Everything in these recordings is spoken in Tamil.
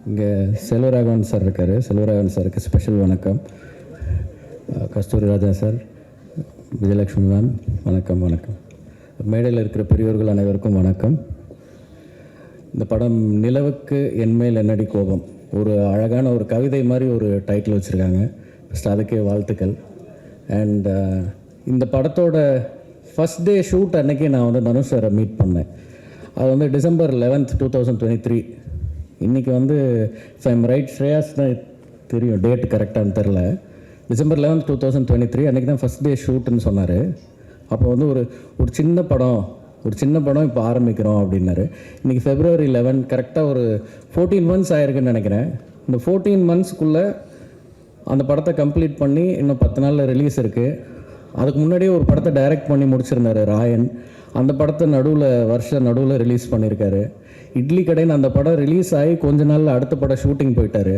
இங்கே செல்வராகவன் சார் இருக்கார். செல்வராகவன் சாருக்கு ஸ்பெஷல் வணக்கம். கஸ்தூரி ராஜா சார், விஜயலட்சுமி மேம் வணக்கம். வணக்கம். மேடையில் இருக்கிற பெரியோர்கள் அனைவருக்கும் வணக்கம். இந்த படம் நிலவுக்கு என்மேல் என்னடி கோபம், ஒரு அழகான ஒரு கவிதை மாதிரி ஒரு டைட்டில் வச்சுருக்காங்க. ஃபஸ்ட் அதுக்கே வாழ்த்துக்கள். அண்ட் இந்த படத்தோட ஃபஸ்ட் டே ஷூட் அன்றைக்கி நான் வந்து தனுஷ் சாரை மீட் பண்ணேன். அது வந்து December 11th, 2023. இன்றைக்கி வந்து இஃப் ஐம் ரைட், ஸ்ரேயாஸ் தான் தெரியும் டேட் கரெக்டானு தெரில. December 11th, 2023 அன்றைக்கி தான் ஃபஸ்ட் டே ஷூட்டுன்னு சொன்னார். அப்போ வந்து ஒரு சின்ன படம் இப்போ ஆரம்பிக்கிறோம் அப்படின்னாரு. இன்றைக்கி February 11 கரெக்டாக ஒரு 14 months ஆயிருக்குன்னு நினைக்கிறேன். இந்த 14 monthsக்குள்ளே அந்த படத்தை கம்ப்ளீட் பண்ணி இன்னும் 10 நாளில் ரிலீஸ் இருக்குது. அதுக்கு முன்னாடியே ஒரு படத்தை டைரக்ட் பண்ணி முடிச்சிருந்தார் ராயன். அந்த படத்தை நடுவில் ரிலீஸ் பண்ணியிருக்காரு. இட்லி கடைன்னு அந்த படம் ரிலீஸ் ஆகி கொஞ்ச நாளில் அடுத்த படம் ஷூட்டிங் போயிட்டார்.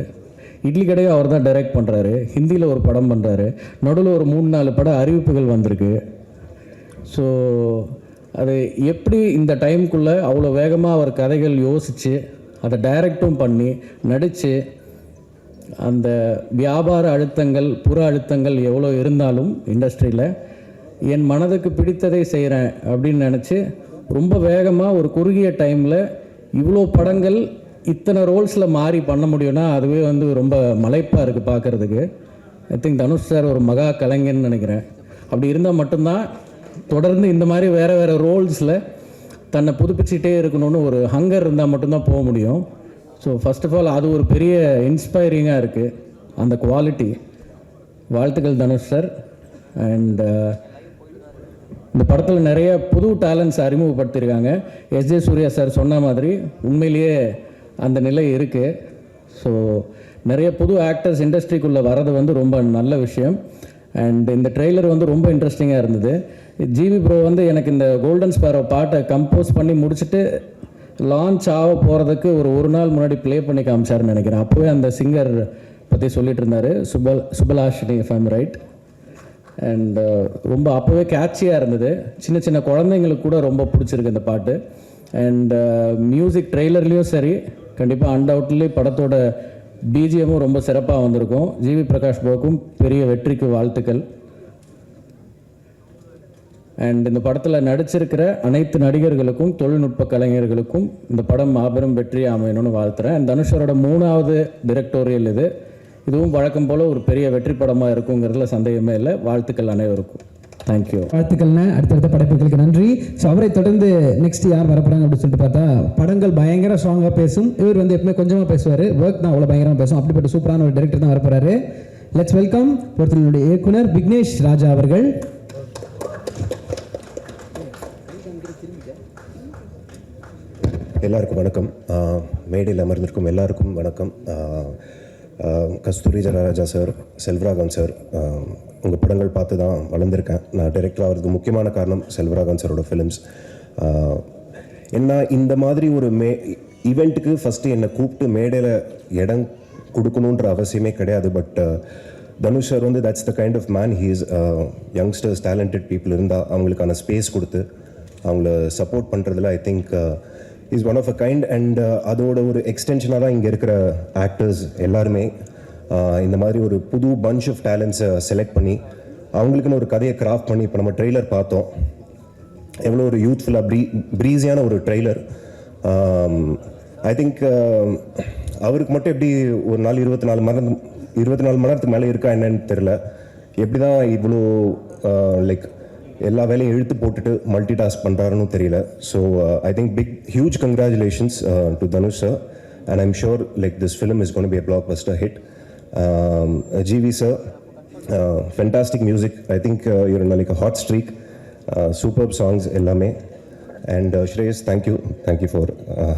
இட்லி கடையை அவர் தான் டைரக்ட் பண்ணுறாரு. ஹிந்தியில் ஒரு படம் பண்ணுறாரு. நடுவில் ஒரு 3-4 படம் அறிவிப்புகள் வந்திருக்கு. ஸோ அது எப்படி இந்த டைமுக்குள்ளே அவ்வளோ வேகமாக அவர் கதைகள் யோசித்து அதை டைரக்டும் பண்ணி நடித்து, அந்த வியாபார அழுத்தங்கள் புற அழுத்தங்கள் எவ்வளோ இருந்தாலும் இண்டஸ்ட்ரியில் என் மனதுக்கு பிடித்ததை செய்கிறேன் அப்படின்னு நினச்சி ரொம்ப வேகமாக ஒரு குறுகிய டைமில் இவ்வளோ படங்கள் இத்தனை ரோல்ஸில் மாறி பண்ண முடியும்னா அதுவே வந்து ரொம்ப மலைப்பாக இருக்குது பார்க்குறதுக்கு. ஐ திங்க் தனுஷ் சார் ஒரு மகா கலைஞர்னு நினைக்கிறேன். அப்படி இருந்தால் மட்டும்தான் தொடர்ந்து இந்த மாதிரி வேறு ரோல்ஸில் தன்னை புதுப்பிச்சுட்டே இருக்கணும்னு ஒரு ஹங்கர் இருந்தால் மட்டும்தான் போக முடியும். ஸோ ஃபர்ஸ்ட் ஆஃப் ஆல் அது ஒரு பெரிய இன்ஸ்பைரிங்காக இருக்குது, அந்த குவாலிட்டி. வாழ்த்துக்கள் தனுஷ் சார். அண்ட் இந்த படத்தில் நிறைய புது டேலண்ட்ஸ் அறிமுகப்படுத்தியிருக்காங்க. எஸ்ஜே சூர்யா சார் சொன்ன மாதிரி உண்மையிலேயே அந்த நிலை இருக்குது. ஸோ நிறைய புது ஆக்டர்ஸ் இண்டஸ்ட்ரிக்குள்ளே வர்றது வந்து ரொம்ப நல்ல விஷயம். அண்ட் இந்த ட்ரெய்லர் வந்து ரொம்ப இன்ட்ரெஸ்டிங்காக இருந்தது. ஜிவி ப்ரோ வந்து எனக்கு இந்த கோல்டன் ஸ்பேரோ பாட்டை கம்போஸ் பண்ணி முடிச்சுட்டு லான்ச் ஆக போகிறதுக்கு ஒரு நாள் முன்னாடி ப்ளே பண்ணி காமிச்சாருன்னு நினைக்கிறேன். அப்போவே அந்த சிங்கர் பற்றி சொல்லிட்டு இருந்தார், Subhalashini if I'm right. And ரொம்ப அப்போவே கேட்சியாக இருந்தது. சின்ன குழந்தைங்களுக்கு கூட ரொம்ப பிடிச்சிருக்கு இந்த பாட்டு. அண்ட் மியூசிக் ட்ரெய்லர்லேயும் சரி, கண்டிப்பாக அன்டவுட்லி படத்தோட பிஜிஎம்மும் ரொம்ப சிறப்பாக வந்திருக்கும். ஜிவி பிரகாஷ் ப்ரோக்கும் பெரிய வெற்றிக்கு வாழ்த்துக்கள். அண்ட் இந்த படத்தில் நடிச்சிருக்கிற அனைத்து நடிகர்களுக்கும் தொழில்நுட்ப கலைஞர்களுக்கும் இந்த படம் மாபெரும் வெற்றி அமையணும்னு வாழ்த்துறேன். அண்ட் தனுஷரோட 3வது டிரெக்டோரியல் இதுவும் வழக்கம் போல் ஒரு பெரிய வெற்றி படமாக இருக்குங்கிறதுல சந்தேகமே இல்லை. வாழ்த்துக்கள் அனைவருக்கும். தேங்க்யூ. வாழ்த்துக்கள்னா அடுத்தடுத்த படைப்புகளுக்கு நன்றி. ஸோ அவரை தொடர்ந்து நெக்ஸ்ட் யார் வரப்போறாங்க அப்படின்னு சொல்லிட்டு பார்த்தா, படங்கள் பயங்கர ஸ்ட்ராங்காக பேசும். இவர் வந்து எப்பவுமே கொஞ்சமாக பேசுவார், ஒர்க் தான் அவ்வளோ பயங்கரமாக பேசும். அப்படிப்பட்ட சூப்பரான ஒரு டைரக்டர் தான் வரப்போறாரு. லெட்ஸ் வெல்கம் ஒருத்தருடைய இயக்குனர் விக்னேஷ் ராஜா அவர்கள். எல்லாருக்கும் வணக்கம். மேடையில் அமர்ந்திருக்கும் எல்லாருக்கும் வணக்கம். கஸ்தூரி ராஜா சார், செல்வராகவன் சார், உங்கள் படங்கள் பார்த்து தான் வளர்ந்துருக்கேன். நான் டைரக்டர் ஆகிறதுக்கு முக்கியமான காரணம் செல்வராகவன் சாரோட ஃபிலிம்ஸ். என்ன இந்த மாதிரி ஒரு ஈவெண்ட்டுக்கு ஃபஸ்ட்டு என்னை கூப்பிட்டு மேடையில் இடம் கொடுக்கணுன்ற அவசியமே கிடையாது. பட் தனுஷ் சார் வந்து that's the kind of man. He is youngsters, talented people இருந்தால் அவங்களுக்கான ஸ்பேஸ் கொடுத்து அவங்கள சப்போர்ட் பண்ணுறதுல I think is one of a kind. And அதோட ஒரு எக்ஸ்டென்ஷனாக தான் இங்கே இருக்கிற ஆக்டர்ஸ் எல்லாருமே இந்த மாதிரி ஒரு புது பஞ்ச் ஆஃப் டேலண்ட்ஸை செலக்ட் பண்ணி அவங்களுக்குன்னு ஒரு கதையை கிராஃப்ட் பண்ணி இப்போ நம்ம ட்ரெய்லர் பார்த்தோம். எவ்வளோ ஒரு யூத்ஃபுல்லாக ப்ரீஸியான ஒரு ட்ரெய்லர். ஐ திங்க் அவருக்கு மட்டும் எப்படி ஒரு நாள் 24 மணி நேரத்துக்கு மேலே இருக்கா என்னன்னு தெரில. எப்படி தான் இவ்வளோ லைக் எல்லா வேலையும் இழுத்து போட்டுட்டு மல்டி டாஸ்க் பண்ணுறாருன்னு தெரியல. So I think huge congratulations to Dhanush sir. And I'm sure like this film is gonna be a blockbuster hit. GV sir, fantastic music. I think you're in like a hot streak. Superb songs ellame. And Shreyas, thank you for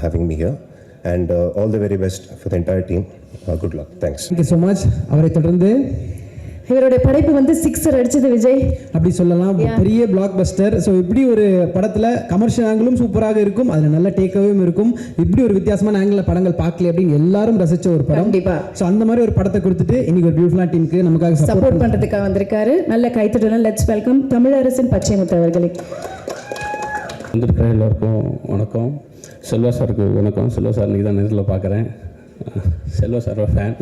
having me here. And all the very best for the entire team. Good luck. Thanks. Thank you so much. அவரை தொடர்ந்து இவருடைய படைப்பு வந்து 6 அடிச்சது விஜய் அப்படி சொல்லலாம். பெரிய பிளாக் பஸ்டர். ஸோ இப்படி ஒரு படத்தில் கமர்ஷியல் ஆங்கிளும் சூப்பராக இருக்கும், அதில் நல்ல டேக்அவேயும் இருக்கும். இப்படி ஒரு வித்தியாசமான ஆங்கிளில் படங்கள் பார்க்கல அப்படின்னு எல்லாரும் ரசிச்ச ஒரு படம். கண்டிப்பாக. ஸோ அந்த மாதிரி ஒரு படத்தை கொடுத்துட்டு இன்னைக்கு ஒரு பியூட்டிஃபுல்லான டீமுக்கு நமக்காக சப்போர்ட் பண்ணுறதுக்காக வந்திருக்காரு. நல்ல கைத்தட்டலாம். லெட்ஸ் வெல்கம் தமிழரசன் பச்சைமுத்து அவர்களை. வந்திருக்கிற எல்லோருக்கும் வணக்கம். செல்வா சாருக்கு வணக்கம். செல்வா சார் இன்றைக்கி தான் நேரில் பார்க்குறேன். செல்வா சாரோட ஃபேன்.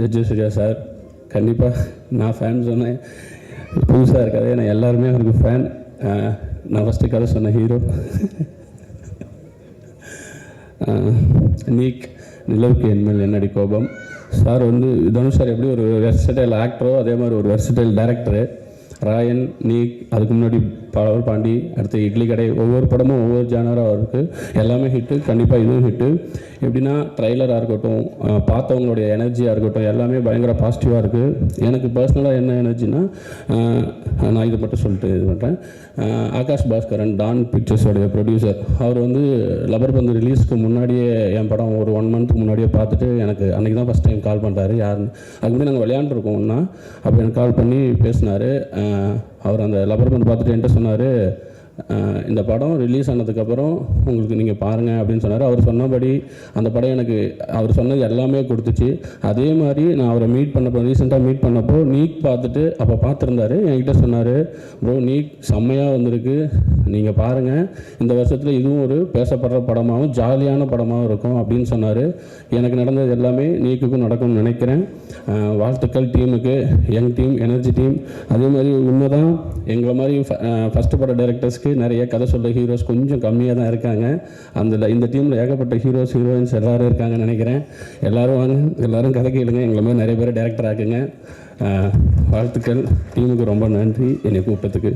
ஜட்ஜு சூர்யா சார் கண்டிப்பாக நான் ஃபேன் சொன்னேன், புதுசாக இருக்காது, ஏன்னா எல்லாருமே அவருக்கு ஃபேன். நான் ஃபஸ்ட்டு கதை சொன்ன ஹீரோ நீக், நிலவுக்கு என்மேல் என்னடி கோபம். சார் வந்து தனுஷ் சார் எப்படி ஒரு வெர்சடைல் ஆக்டரோ அதே மாதிரி ஒரு வெர்சடைல் டைரக்டரு. ராயன், நீக், அதுக்கு முன்னாடி பவர் பாண்டி, அடுத்து இட்லி கடை, ஒவ்வொரு படமும் ஒவ்வொரு ஜானராக இருக்குது, எல்லாமே ஹிட்டு. கண்டிப்பாக இதுவும் ஹிட்டு. எப்படின்னா ட்ரைலராக இருக்கட்டும், பார்த்தவங்களுடைய எனர்ஜியாக இருக்கட்டும், எல்லாமே பயங்கர பாசிட்டிவாக இருக்குது. எனக்கு பர்சனலாக என்ன எனர்ஜினா, நான் இதை மட்டும் சொல்லிட்டு இது பண்ணுறேன். ஆகாஷ் பாஸ்கரன், டான் பிக்சர்ஸோடைய ப்ரொடியூசர், அவர் வந்து லப்பர் பந்து ரிலீஸ்க்கு முன்னாடியே என் படம் ஒரு 1 மந்த்துக்கு முன்னாடியே பார்த்துட்டு எனக்கு அன்றைக்கி தான் ஃபஸ்ட் டைம் கால் பண்ணுறாரு. யாருன்னு அதுக்கு முன்னாடி நாங்கள் விளையாண்டுருக்கோம்னா, அப்போ எனக்கு கால் பண்ணி பேசினார். அவர் அந்த லப்பர் பந்து பார்த்துட்டு என்கிட்ட சொன்னார், இந்த படம் ரிலீஸ் ஆனதுக்கப்புறம் உங்களுக்கு நீங்கள் பாருங்கள் அப்படின்னு சொன்னார். அவர் சொன்னபடி அந்த படம் எனக்கு அவர் சொன்னது எல்லாமே கொடுத்துச்சு. அதே மாதிரி நான் அவரை ரீசெண்டாக மீட் பண்ணப்போ நீக் பார்த்துட்டு அப்போ பார்த்துருந்தாரு. என்கிட்ட சொன்னார், ப்ரோ நீக் செம்மையாக வந்திருக்கு, நீங்கள் பாருங்கள், இந்த வருஷத்தில் இதுவும் ஒரு பேசப்படுற படமாகவும் ஜாலியான படமாகவும் இருக்கும் அப்படின்னு சொன்னார். எனக்கு நடந்தது எல்லாமே நீக்குக்கும் நடக்கும்னு நினைக்கிறேன். வாழ்த்துக்கள் டீமுக்கு, யங் டீம், எனர்ஜி டீம். அதே மாதிரி உண்மைதான், எங்களை மாதிரி ஃபஸ்ட்டு பட டைரக்டர்ஸ்க்கு நிறைய கதை சொல்ல ஹீரோஸ் கொஞ்சம் கம்மியாக தான் இருக்காங்க. இந்த டீமில் ஏகப்பட்ட ஹீரோயின்ஸ் எல்லோரும் இருக்காங்கன்னு நினைக்கிறேன். எல்லோரும் வாங்க, எல்லோரும் கதை கேளுங்க, எங்களை மாதிரி நிறைய பேர் டைரக்டர் ஆக்குங்க. வாழ்த்துக்கள் டீமுக்கு, ரொம்ப நன்றி என்னை கூப்பிட்டதுக்கு.